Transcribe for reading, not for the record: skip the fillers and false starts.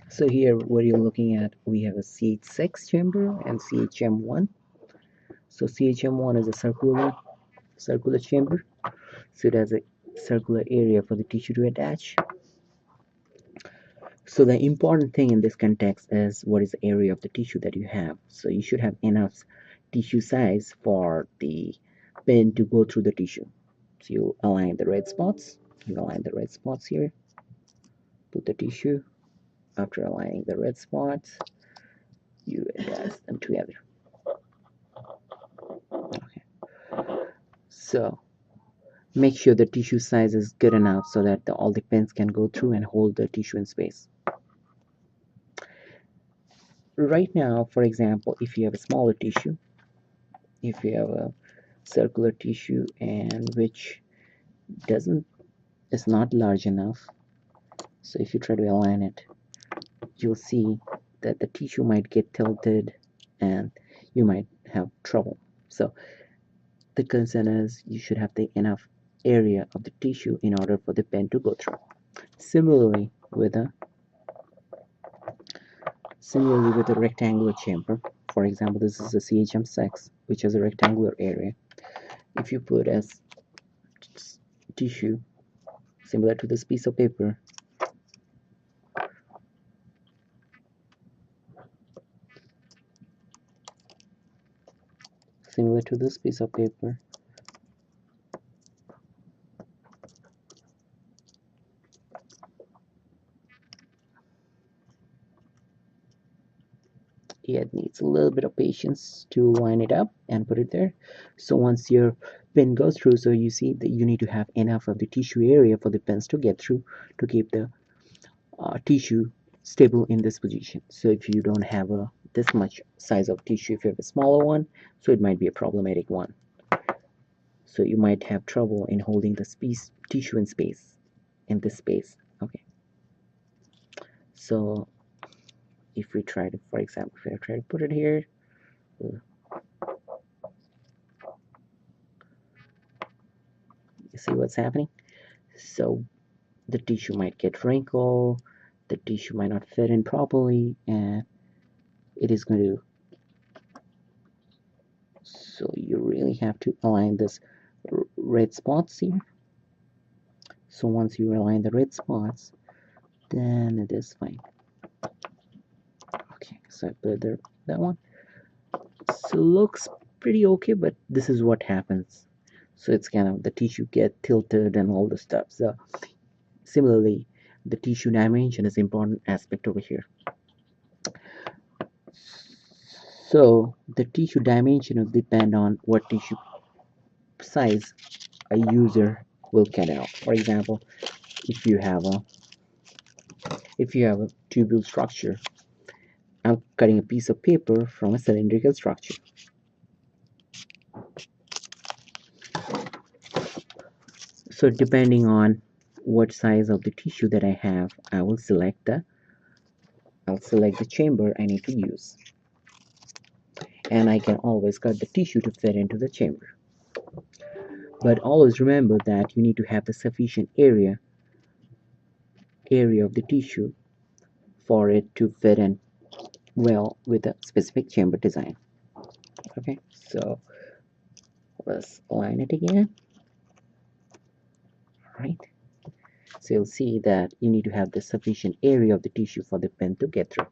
So here what you're looking at, we have a CH6 chamber and CHM1. So CHM1 is a circular chamber, so it has a circular area for the tissue to attach. So the important thing in this context is what is the area of the tissue that you have. So you should have enough tissue size for the pen to go through the tissue. So you align the red spots. You align the red spots here. Put the tissue. After aligning the red spots, you attach them together. Okay. So make sure the tissue size is good enough so that all the pens can go through and hold the tissue in space. Right now, for example, if you have a smaller tissue, if you have a circular tissue and which is not large enough, so if you try to align it, you'll see that the tissue might get tilted and you might have trouble. So the concern is you should have the enough area of the tissue in order for the pen to go through. Similarly with a rectangular chamber, for example, this is a CHM6, which has a rectangular area. If you put as tissue similar to this piece of paper, it needs a little bit of patience to line it up and put it there. So once your pen goes through, so you see that you need to have enough of the tissue area for the pens to get through to keep the tissue stable in this position. So if you don't have this much size of tissue, if you have a smaller one, so it might be a problematic one. So you might have trouble in holding the tissue in this space. Okay. So if we try to, for example, if I try to put it here, you see what's happening? So the tissue might get wrinkled, the tissue might not fit in properly, and it is going to, so you really have to align this red spots here. So once you align the red spots, then it is fine. Okay, so I put there that one. So looks pretty okay, but this is what happens. So it's kind of the tissue get tilted and all the stuff. So similarly, the tissue dimension is important aspect over here. So the tissue dimension will depend on what tissue size a user will cut out. For example, if you have a tubule structure, I'm cutting a piece of paper from a cylindrical structure. So depending on what size of the tissue that I have, I will select the chamber I need to use. And I can always cut the tissue to fit into the chamber. But always remember that you need to have the sufficient area of the tissue for it to fit in well with a specific chamber design. Okay, so let's align it again. Alright, so you'll see that you need to have the sufficient area of the tissue for the pen to get through.